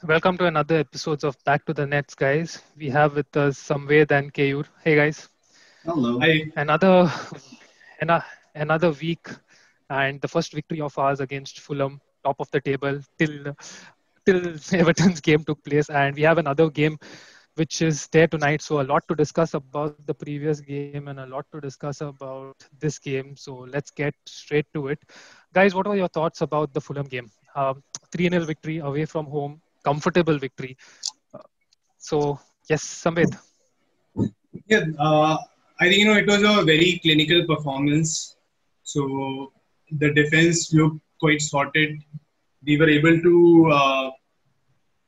Welcome to another episode of Back to the Nets, guys. We have with us Samved and Keyur. Hey, guys. Hello. I Another ano- another week and the first victory of ours against Fulham, top of the table till Everton's game took place, and we have another game which is there tonight. So a lot to discuss about the previous game and a lot to discuss about this game. So let's get straight to it, guys. What are your thoughts about the Fulham game? 3-0 victory away from home, comfortable victory. Uh, So yes, Samved. yeah, I think it was a very clinical performance. So the defense looked quite sorted. We were able to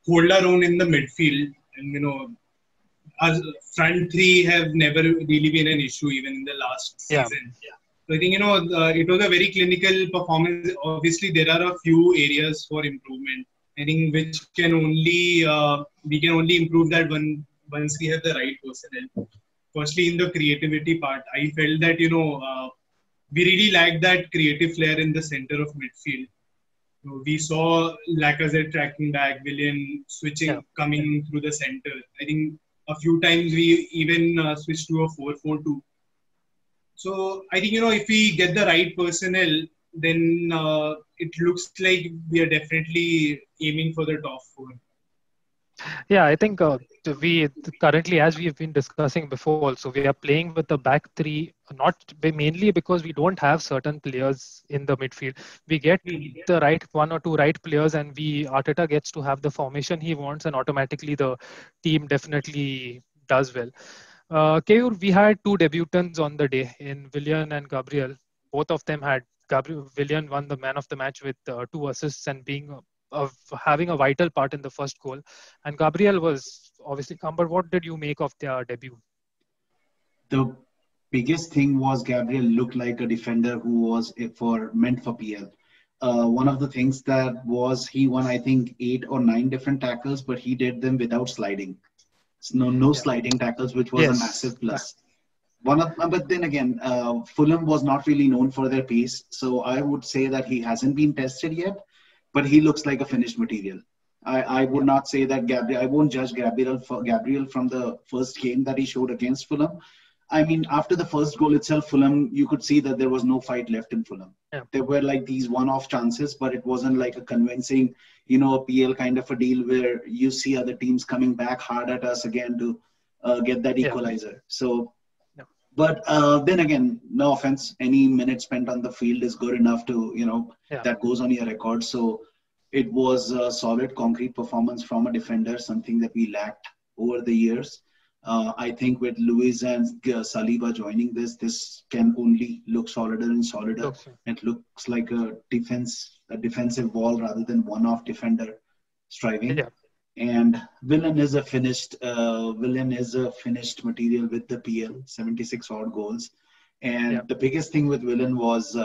hold our own in the midfield, and our front three have never really been an issue even in the last Yeah, season. So I think it was a very clinical performance. Obviously, there are a few areas for improvement. I think which can only we can only improve that once we have the right personnel. Firstly, in the creativity part, I felt that we really lacked that creative flair in the center of midfield. So we saw Lacazette tracking back, Willian yeah, switching, coming through the center. I think a few times we even switched to a 4-4-2. So I think if we get the right personnel, then it looks like we are definitely aiming for the top four. yeah. I think we currently, as we have been discussing before, also we are playing with the back three, not mainly because we don't have certain players in the midfield. We get the right one or two right players, and we Arteta gets to have the formation he wants, and automatically the team definitely does well. Keyur, we had two debutants on the day in Willian and Gabriel. Both of them had Willian won the man of the match with two assists and being of having a vital part in the first goal. And Gabriel was obviously come. But what did you make of their debut? The biggest thing was Gabriel looked like a defender who was meant for PL. One of the things that was he won, I think, 8 or 9 different tackles, but he did them without sliding. So no Yeah. sliding tackles, which was a Yes. massive plus. But then again, Fulham was not really known for their pace, so I would say that he hasn't been tested yet, but he looks like a finished material. I would Yeah. not say that Gabriel. I won't judge Gabriel from the first game that he showed against Fulham. I mean, after the first goal itself, Fulham, you could see that there was no fight left in Fulham. Yeah. There were like these one-off chances, but it wasn't like a convincing, a PL kind of a deal where you see other teams coming back hard at us again to get that Yeah. equalizer. So Yeah. but then again, no offense, any minute spent on the field is good enough to, Yeah. that goes on your record. So it was a solid, concrete performance from a defender, something that we lacked over the years. I think with Luis and Saliba joining this can only look solider and solider. Looks. It looks like a defensive wall rather than one-off defender striving. Yeah. And Villain is a finished material with the PL, 76 odd goals. Yeah. And the biggest thing with Villain was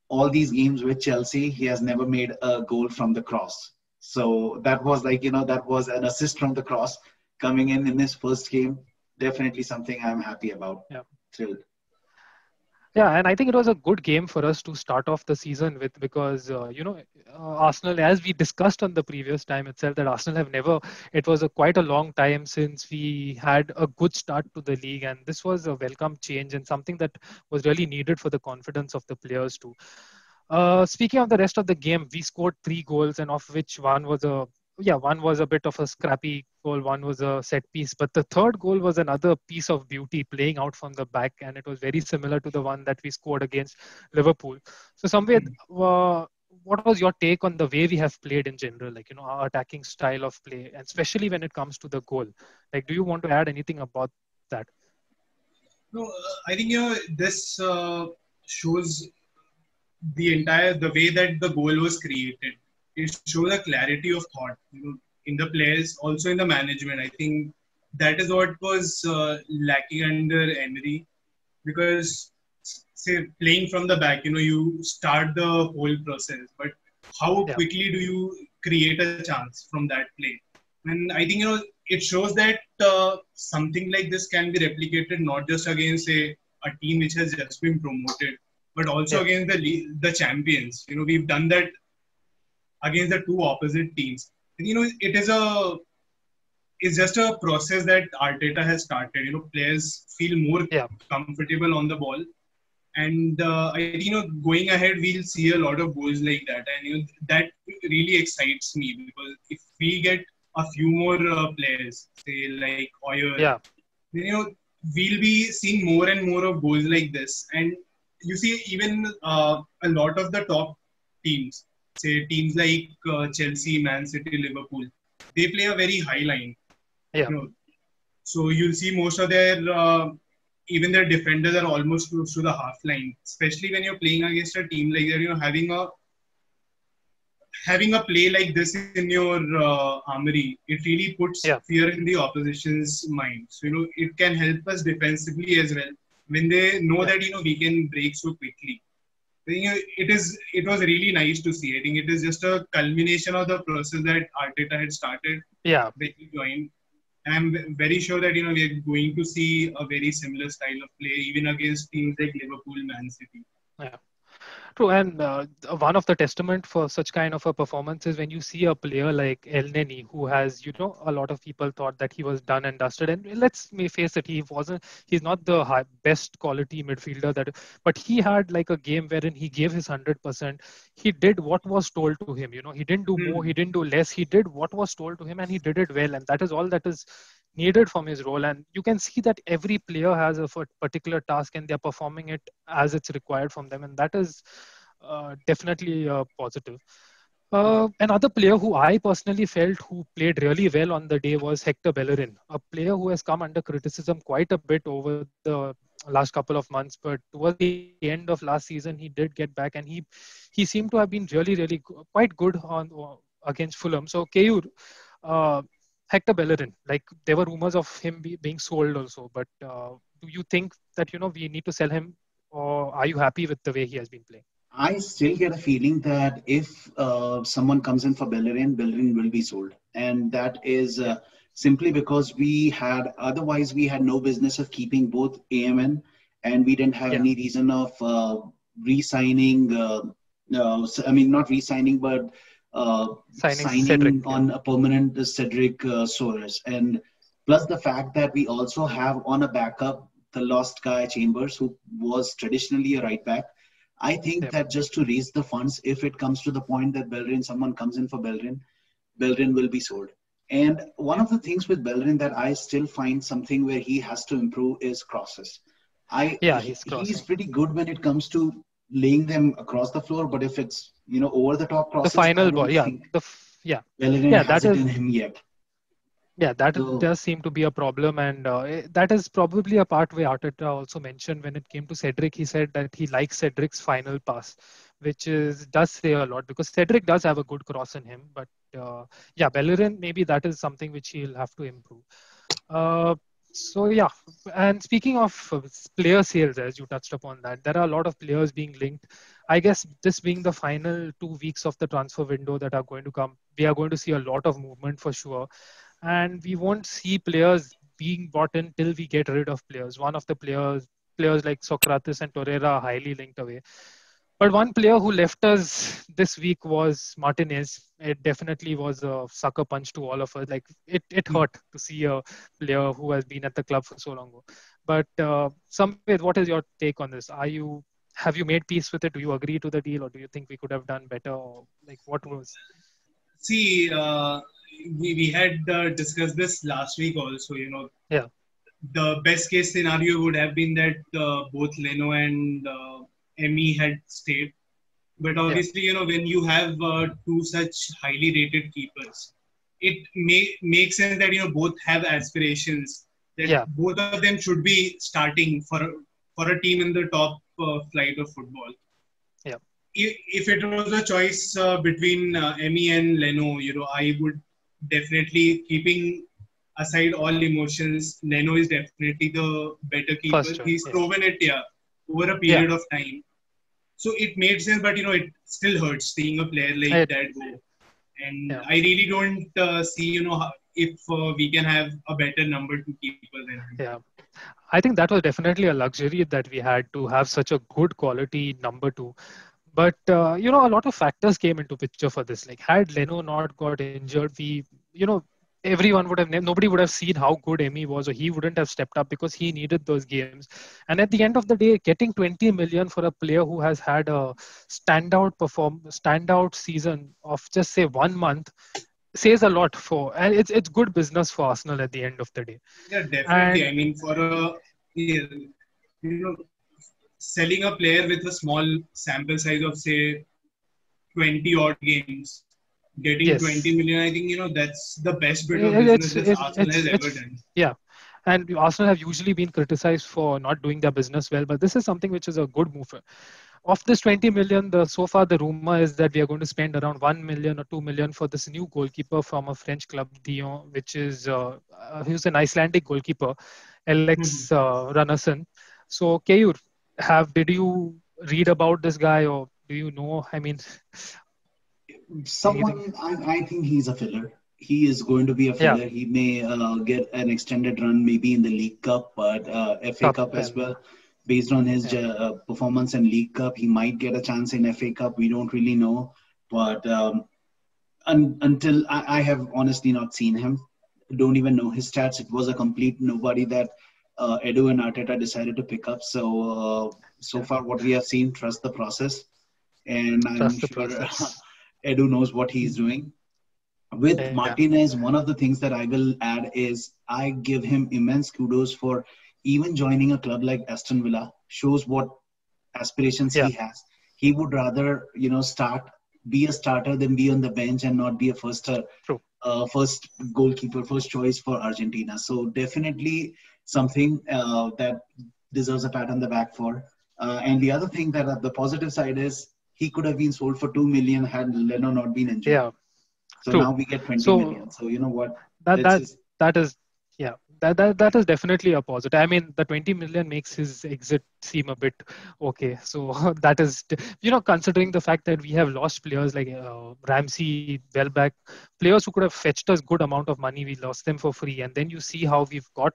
all these games with Chelsea, he has never made a goal from the cross. So that was like, that was an assist from the cross coming in his first game. Definitely something I'm happy about. Yeah. Thrilled. Yeah, and I think it was a good game for us to start off the season with because Arsenal, as we discussed on the previous time itself, that Arsenal have never. It was quite a long time since we had a good start to the league, and this was a welcome change and something that was really needed for the confidence of the players too. Speaking of the rest of the game, we scored 3 goals, and of which one was a bit of a scrappy goal, one was a set piece, but the third goal was another piece of beauty playing out from the back, and it was very similar to the one that we scored against Liverpool. So, Samved, what was your take on the way we have played in general, like our attacking style of play, and especially when it comes to the goal? Like, do you want to add anything about that? No, I think this shows the way that the goal was created. It shows a clarity of thought, in the players, also in the management. I think that is what was lacking under Emery, because say playing from the back, you start the whole process, but how Yeah, quickly do you create a chance from that play? And I think it shows that something like this can be replicated not just against a team which has just been promoted, but also yeah, against the champions. We've done that against the two opposite teams. it is it's just a process that Arteta has started. Players feel more Yeah, comfortable on the ball, and I think going ahead we'll see a lot of goals like that, and that really excites me, because if we get a few more players, say like Oyer, yeah, then we'll be seeing more and more of goals like this. And you see, even a lot of the top teams, say teams like Chelsea, Man City, Liverpool, they play a very high line. yeah, You know, so you'll see most of their even their defenders are almost close to the half line. Especially when you're playing against a team like that, having a play like this in your armory, it really puts yeah, fear in the opposition's mind. So it can help us defensively as well when they know yeah, that we can break so quickly. I think it was really nice to see. I think it is just a culmination of the process that Arteta had started yeah. when he joined. And I'm very sure that we are going to see a very similar style of play even against teams like Liverpool, Man City. Yeah. True, and one of the testament for such kind of a performance is when you see a player like El Neni, who has, a lot of people thought that he was done and dusted. And let's me face it, he wasn't. He's not the best quality midfielder but he had like a game wherein he gave his 100%. He did what was told to him. He didn't do more, he Hmm. didn't do less. He did what was told to him, and he did it well. And that is all that is needed from his role. And you can see that every player has a particular task, and they're performing it as it's required from them, and that is definitely positive. Yeah. Another player who I personally felt who played really well on the day was Hector Bellerin, a player who has come under criticism quite a bit over the last couple of months. But towards the end of last season, he did get back, and he seemed to have been really, really quite good on against Fulham. So Keyur, uh, Hector Bellerin, like there were rumors of him being sold also, but do you think that we need to sell him, or are you happy with the way he has been playing? I still get a feeling that if someone comes in for Bellerin, Bellerin will be sold, and that is Yeah, simply because we had no business of keeping both AMN, and we didn't have yeah, any reason of re-signing. I mean, not re-signing, but signing Cedric. signing Yeah, on a permanent Cedric Soares, and plus the fact that we also have on a backup the lost guy Chambers, who was traditionally a right back. I think yeah, that just to raise the funds, if it comes to the point that someone comes in for Bellerin will be sold. And one yeah, of the things with Bellerin that I still find something where he has to improve is crosses. yeah. He's He's crossing pretty good when it comes to laying them across the floor, but if it's over the top the crosses, I final ball. don't Yeah, think yeah, Bellerin yeah. has it in him yet. That So does seem to be a problem, and that is probably a part where Arteta also mentioned when it came to Cedric. He said that he likes Cedric's final pass, which is does say a lot because Cedric does have a good cross in him, but yeah, Bellerin maybe that is something which he'll have to improve. Uh, so yeah, and speaking of player sales, as you touched upon that, there are a lot of players being linked. I guess this being the final 2 weeks of the transfer window that are going to come, we are going to see a lot of movement for sure, and we won't see players being bought in till we get rid of players. One of the players like Socrates and Torreira are highly linked away. But one player who left us this week was Martinez. It definitely was a sucker punch to all of us. Like it hurt to see a player who has been at the club for so long. But Samved, what is your take on this? Have you made peace with it? Do you agree to the deal, or do you think we could have done better? Or like what was? See, we had discussed this last week also. Yeah, The best case scenario would have been that both Leno and Emmy had stayed. But yeah, obviously, when you have two such highly rated keepers, it makes sense that both have aspirations, that yeah, both of them should be starting for a team in the top flight of football. yeah, If it was a choice between Emmy and Leno, I would definitely, keeping aside all emotions, Leno is definitely the better keeper. first choice. He's Yes, proven it, yeah, over a yeah, period of time. So it made sense, but it still hurts seeing a player like it, that go. And yeah. I really don't see, if we can have a better number two keeper than him. Yeah, I think that was definitely a luxury that we had to have such a good quality number two. But a lot of factors came into picture for this. Like, had Leno not got injured, everyone would have, nobody would have seen how good Emmy was, or he wouldn't have stepped up because he needed those games. And at the end of the day, getting 20 million for a player who has had a standout season of just say 1 month says a lot for, and it's good business for Arsenal at the end of the day. Yeah, definitely. I And mean, for a yeah, you know, selling a player with a small sample size of say 20 odd games, getting 20 yes, million, I think that's the best bit of it, business it's that it, Arsenal has ever it's done. yeah. And Arsenal have usually been criticized for not doing their business well, but this is something which is a good move. Of this 20 million, so far the rumor is that we are going to spend around 1 million or 2 million for this new goalkeeper from a French club, Dijon, which is who's an Icelandic goalkeeper, Alex Mhm. Runarsson. So, Keyur, did you read about this guy, or do you know? I mean, anything? I think he's a filler. He is going to be a Yeah, filler. He may get an extended run maybe in the League Cup, but FA cup Cup as and well. Based on his yeah, performance in League Cup, he might get a chance in FA Cup. We don't really know. But until I have honestly not seen him, don't even know his stats. It was a complete nobody that Edu and Arteta decided to pick up. So yeah. far, what we have seen, trust the process, and I'm Trust the sure process. Edu knows what he's doing. With Yeah, Martinez, one of the things that I will add is I give him immense kudos for even joining a club like Aston Villa. Shows what aspirations yeah, he has. He would rather, be a starter than be on the bench and not be a true. first goalkeeper, first choice for Argentina. So definitely something that deserves a pat on the back for. And the other thing that the positive side is he could have been sold for 2 million had Leno not been injured. Yeah, So true. now we get 20 million. So So you know what? that Let's that just that is yeah, that is definitely a positive. I mean, the 20 million makes his exit seem a bit okay. So that is, considering the fact that we have lost players like Ramsey, Welbeck, players who could have fetched us good amount of money, we lost them for free. And then you see how we've got,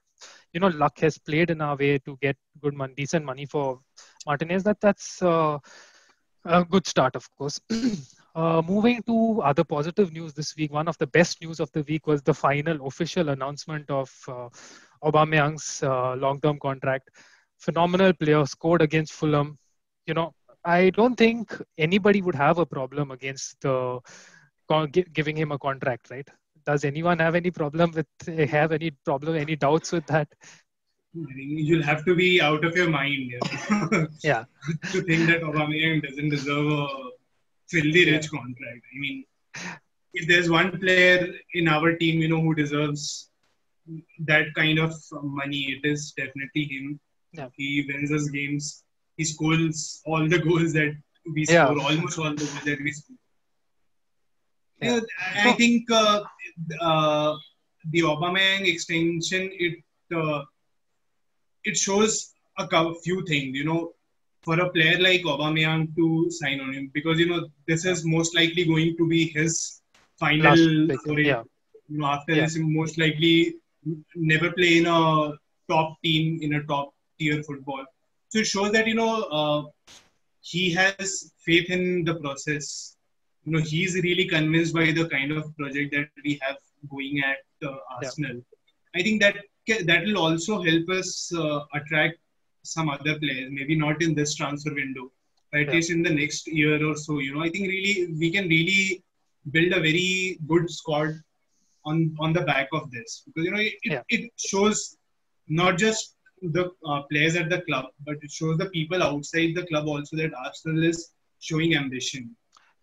luck has played in our way to get good money, decent money for Martinez. That's a good start, of course. Moving to other positive news this week, one of the best news of the week was the final official announcement of Aubameyang's long-term contract. Phenomenal player, scored against Fulham. I don't think anybody would have a problem against giving him a contract, right? Does anyone have any problem, any doubts with that? I think you'll have to be out of your mind Yeah, to think that Aubameyang doesn't deserve a filthy yeah, rich contract. I mean, if there's one player in our team, who deserves that kind of money, it is definitely him. yeah, He wins us games. He scores all the goals that we yeah, score, almost all the goals that we score. yeah. Yeah, I No, think uh, the Aubameyang extension uh, it shows few things. For a player like Aubameyang to sign on him, because this yeah. is most likely going to be his Last final pick. foray. Yeah, After yeah, this, he most likely never play in a top team in a top tier football. So it shows that he has faith in the process. He's really convinced by the kind of project that we have going at yeah, Arsenal. I think that will also help us attract some other players. Maybe not in this transfer window, but at yeah, least in the next year or so. I think really we can really build a very good squad on the back of this, because yeah, it shows not just the players at the club, but it shows the people outside the club also that Arsenal is showing ambition.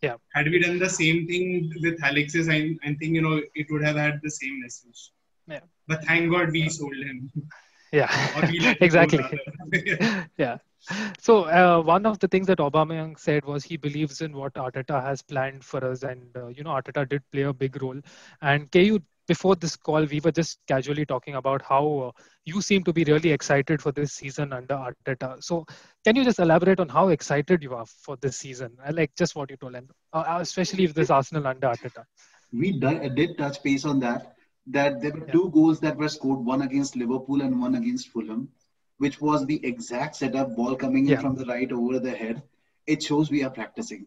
yeah, Had we done the same thing with Alexis, I think it would have had the same message. yeah, But thank God we sold him, yeah. or we let him go Exactly. rather. Yeah. So one of the things that Aubameyang said was he believes in what Arteta has planned for us, and Arteta did play a big role. And KU, before this call, we were just casually talking about how you seem to be really excited for this season under Arteta. So can you just elaborate on how excited you are for this season? I like just what you told, and especially if this Arsenal under Arteta. did touch base on that. That there were Yeah. two goals that were scored, one against Liverpool and one against Fulham, which was the exact setup, ball coming in Yeah. from the right over the head. it shows we are practicing.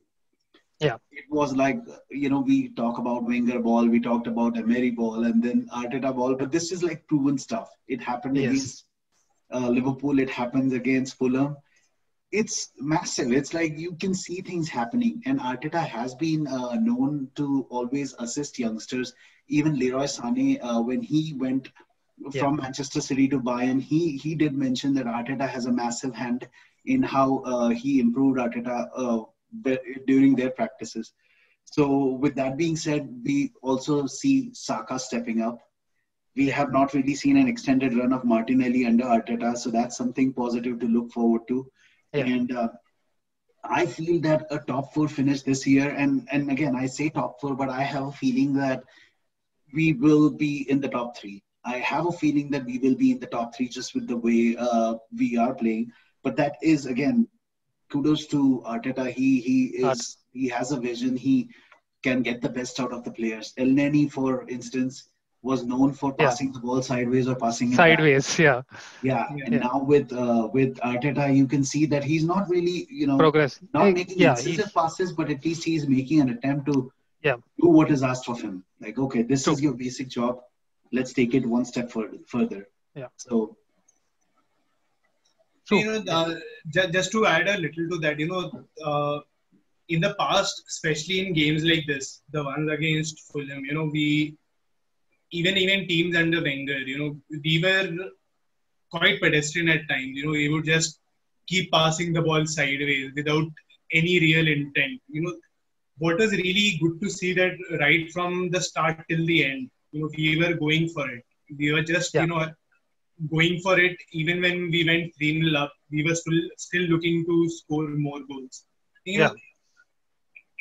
Yeah. It was like, we talk about Wenger ball, we talked about Emery ball, and then Arteta ball, but this is like proven stuff. It happened Yes. against Liverpool, it happens against Fulham. It's massive. It's like you can see things happening, and Arteta has been known to always assist youngsters. Even Leroy Sané, when he went Yeah. from Manchester City to Bayern, he did mention that Arteta has a massive hand in how he improved Arteta during their practices. So, with that being said, we also see Saka stepping up. We Yeah. have not really seen an extended run of Martinelli under Arteta, so that's something positive to look forward to. Yeah. And I feel that a top four finish this year, and again, I say top four, but I have a feeling that we will be in the top three. I have a feeling that we will be in the top three just with the way we are playing. But that is, again, kudos to Arteta. Art. He has a vision. He can get the best out of the players. El Neni, for instance, was known for Yeah. passing the ball sideways or passing it back. Sideways. Yeah. Yeah, Yeah. and Yeah. now with Arteta, you can see that he's not really, Progress. not making Yeah. incisive passes, but at least he's making an attempt to Yeah. do what is asked of him. Like, okay, this True. is your basic job. Let's take it one step further. Yeah. So, So, True. just to add a little to that, in the past, especially in games like this, the ones against Fulham, we even teams under Wenger, we were quite pedestrian at times. We would just keep passing the ball sideways without any real intent. What was really good to see that right from the start till the end, we were going for it. We were just, Yeah. Going for it. Even when we went 3-0 up, we were still looking to score more goals. Yeah.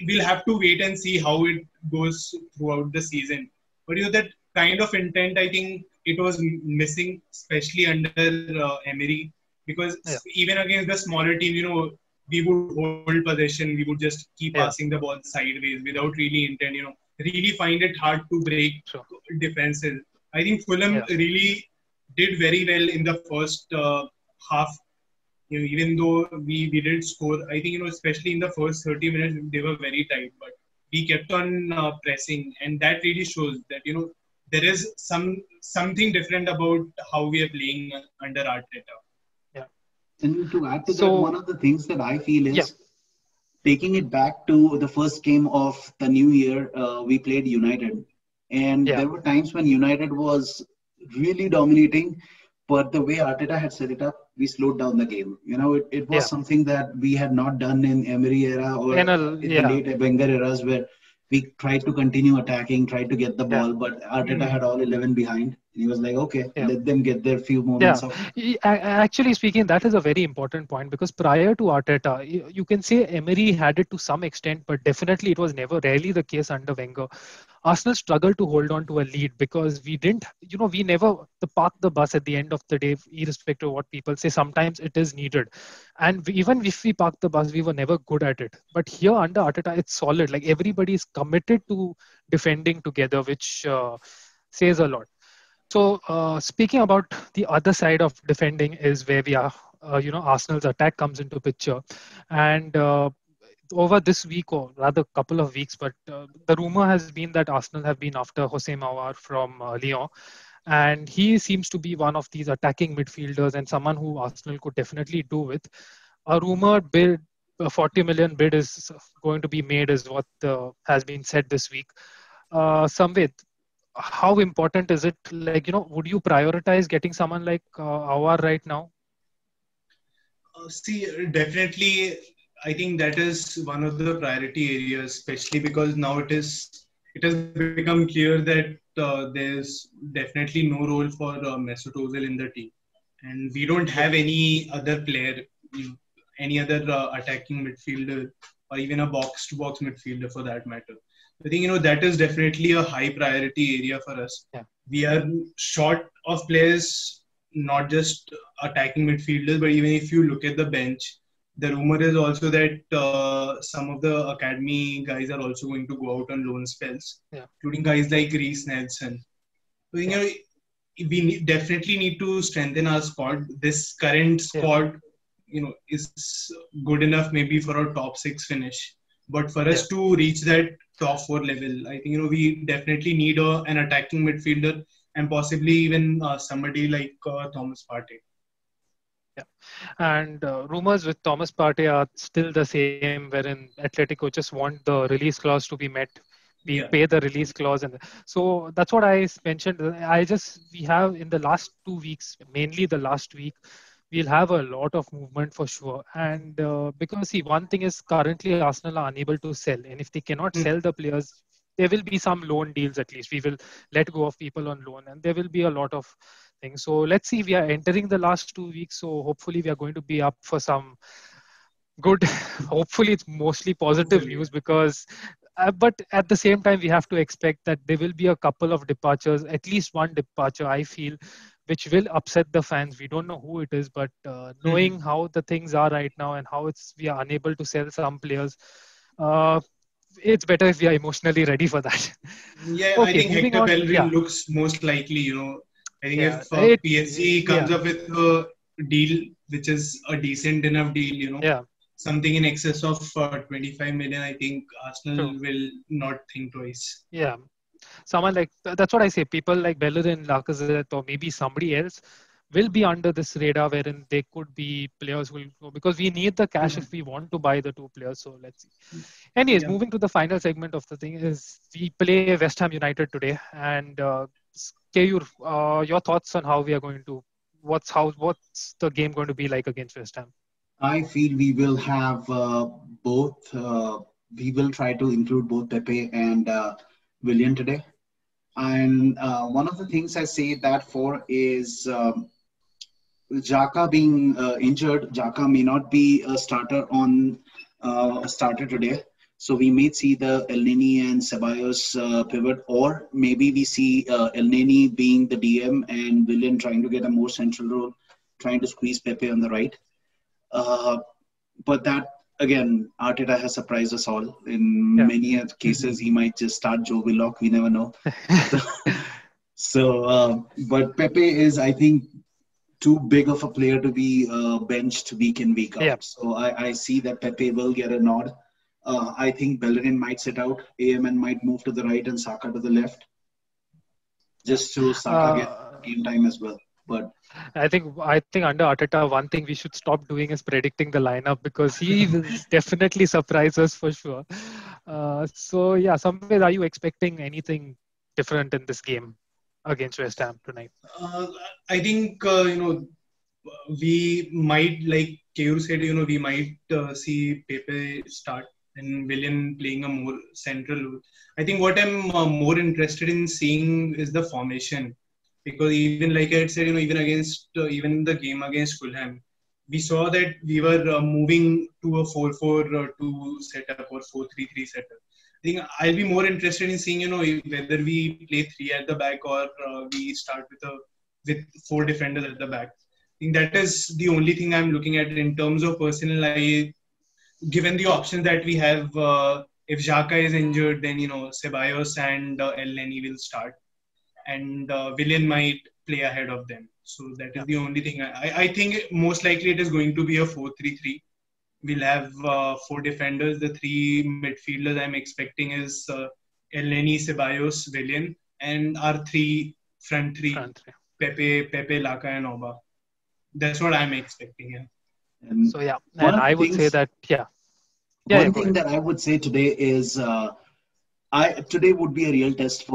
We'll have to wait and see how it goes throughout the season. But that kind of intent, I think it was missing, especially under Emery, because Yeah. even against the smaller team, we would hold possession, we would just keep Yeah. passing the ball sideways without really intent. Really find it hard to break Sure. defenses. I think Fulham Yeah. really did very well in the first half. Even though we did score, I think especially in the first 30 minutes they were very tight, but we kept on pressing, and that really shows that there is something different about how we are playing under Arteta. Yeah. and to add to that, So one of the things that I feel yeah. is taking it back to the first game of the new year, we played United. And Yeah. there were times when United was really dominating, but the way Arteta had set it up, we slowed down the game. It was Yeah. something that we had not done in Emery era or in the Yeah. late Wenger eras, where we tried to continue attacking, tried to get the Yeah. ball, but Arteta had all 11 behind. He was like, okay, Yeah. let them get their few Yeah, moments of. actually speaking, that is a very important point because prior to Arteta, you can say Emery had it to some extent, but definitely it was never rarely the case under Wenger. Arsenal struggled to hold on to a lead because we didn't, we never park the bus at the end of the day, irrespective of what people say. Sometimes it is needed, and even if we park the bus, we were never good at it. But here under Arteta, it's solid. Like everybody is committed to defending together, which says a lot. So speaking about the other side of defending is where we are, Arsenal's attack comes into picture. And over this week, or rather couple of weeks, but the rumor has been that Arsenal have been after Jose Mawar from Lyon. And he seems to be one of these attacking midfielders and someone who Arsenal could definitely do with. A rumored bid, a 40 million bid is going to be made is what has been said this week. Samved, how important is it? Like, would you prioritize getting someone like Awar right now? See, definitely, I think that is one of the priority areas, especially because now it has become clear that there's definitely no role for Mesut Ozil in the team, and we don't have any other player, any other attacking midfielder, or even a box-to-box midfielder for that matter. I think that is definitely a high priority area for us. Yeah. We are short of players, not just attacking midfielders, but even if you look at the bench, the rumor is also that some of the academy guys are also going to go out on loan spells, including guys like Reece Nelson. So, we definitely need to strengthen our squad. This current squad is good enough maybe for a top six finish. But for Yeah. us to reach that top four level, I think we definitely need an attacking midfielder and possibly even somebody like Thomas Partey. Yeah. And rumors with Thomas Partey are still the same, wherein Atletico just want the release clause to be met. We Yeah. pay the release clause, and so that's what I mentioned. We have in the last 2 weeks, mainly the last week, we'll have a lot of movement for sure. And because see, one thing is currently Arsenal are unable to sell, and if they cannot Hmm. sell the players, there will be some loan deals at least. We will let go of people on loan, and there will be a lot of things. So let's see. We are entering the last 2 weeks, so hopefully we are going to be up for some good. Hopefully it's mostly positive Hopefully, news because. But at the same time, we have to expect that there will be a couple of departures, at least one departure, I feel, which will upset the fans. We don't know who it is, but yeah. knowing how the things are right now and how we are unable to sell some players, uh, it's better if we are emotionally ready for that. Yeah, I Okay, think moving Hector on. Bellerin Yeah, looks most likely. I think yeah, if PSG yeah, comes up with a deal which is a decent enough deal, yeah, something in excess of 25 million, I think true. Arsenal will not think twice. Yeah, someone like that's what I say. People like Bellerin, Lacazette, or maybe somebody else will be under this radar, wherein they could be players who will go because we need the cash Yeah. if we want to buy the two players. So let's see. Anyways, Yeah. moving to the final segment of the thing is we play West Ham United today, and Keyur, your thoughts on how we are going to what's the game going to be like against West Ham? I feel we will have both. We will try to include both Pepe and William today. And one of the things I say that for is Jaka being injured. Jaka may not be a starter today. So we may see the El Neni and Ceballos pivot, or maybe we see El Neni being the DM and William trying to get a more central role, trying to squeeze Pepe on the right. Uh, but that again, Arteta has surprised us all. In Yeah. many cases, he might just start Joe Willock. We never know. So, but Pepe is, I think, too big of a player to be benched week in week Yeah. out. So I see that Pepe will get a nod. I think Bellerin might sit out. AMN might move to the right and Saka to the left, Yeah. just so Saka get Uh, game time as well. But I think under Arteta, one thing we should stop doing is predicting the lineup because he will definitely surprise us for sure. So yeah, Samved, are you expecting anything different in this game against West Ham tonight? Uh, I think, we might, like Keyur said, we might see Pepe start and Willian playing a more central role. I think what I'm more interested in seeing is the formation, because even like I had said, even against even the game against Fulham, we saw that we were moving to a 4-4-2 setup or 4-3-3 setup. I think I'll be more interested in seeing, whether we play three at the back or we start with four defenders at the back. I think that is the only thing I'm looking at in terms of personnel. Given the options that we have, if Xhaka is injured, then Ceballos and El Neni will start, and Willian might play ahead of them. So that is Yeah. the only thing. I think most likely it is going to be a 4-3-3. We'll have four defenders. The three midfielders I'm expecting is El Neni, Ceballos, Willian, and our front three, Front three. Pepe, Laka, and Oba. That's what I'm expecting. Yeah. and So yeah, one and of the I would say things, that yeah, yeah, yeah. one Go thing ahead. that I would say today is I today would be a real test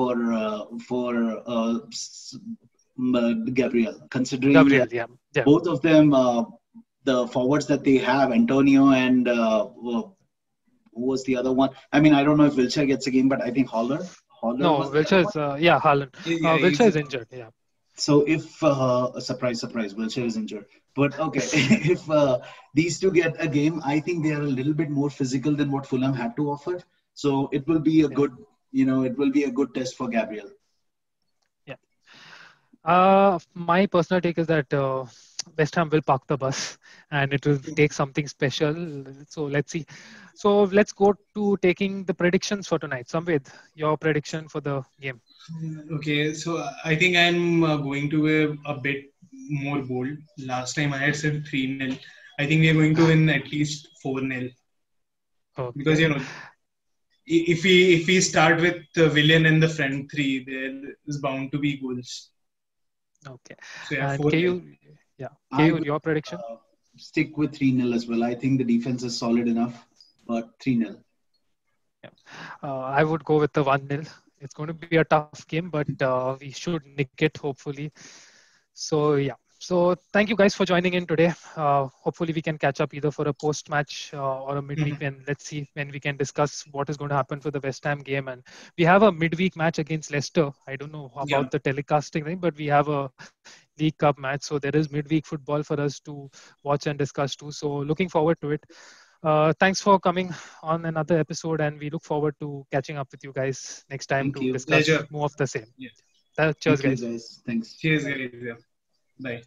Gabriel, considering Gabriel, yeah, yeah, both of them, the forwards that they have, Antonio and who was the other one? I mean, I don't know if Wilshere gets a game, but I think Holler no, was the other Wilshere one. is yeah, Haaland. Yeah, Wilshere is injured. Yeah, So if surprise, surprise, Wilshere is injured. But okay, if these two get a game, I think they are a little bit more physical than what Fulham had to offer. So it will be a yeah, good, it will be a good test for Gabriel. yeah. My personal take is that West Ham will park the bus and it will take something special. So let's see. So let's go to taking the predictions for tonight. Samved, your prediction for the game. Okay, so I think I'm going to be a bit more bold. Last time I had said 3-0. I think we are going to win at least 4-0 because Okay. if we start with the Willian and the front three, there is bound to be goals. Okay. So yeah, And 4-0. I KU, will your prediction? stick with 3-0 as well. I think the defense is solid enough, but 3-0. Yeah. I would go with the 1-0. It's going to be a tough game, but we should nick it hopefully. So yeah. So thank you guys for joining in today. Hopefully we can catch up either for a post-match or a midweek, Mhm. and let's see when we can discuss what is going to happen for the West Ham game. And we have a midweek match against Leicester. I don't know Yeah. about the telecasting thing, but we have a League Cup match, so there is midweek football for us to watch and discuss too. So looking forward to it. Thanks for coming on another episode, and we look forward to catching up with you guys next time Thank to you. discuss Pleasure. more of the same. Yeah. Cheers, Thank you, guys. guys. Thanks. Cheers, Bye. guys. Yeah. Bye.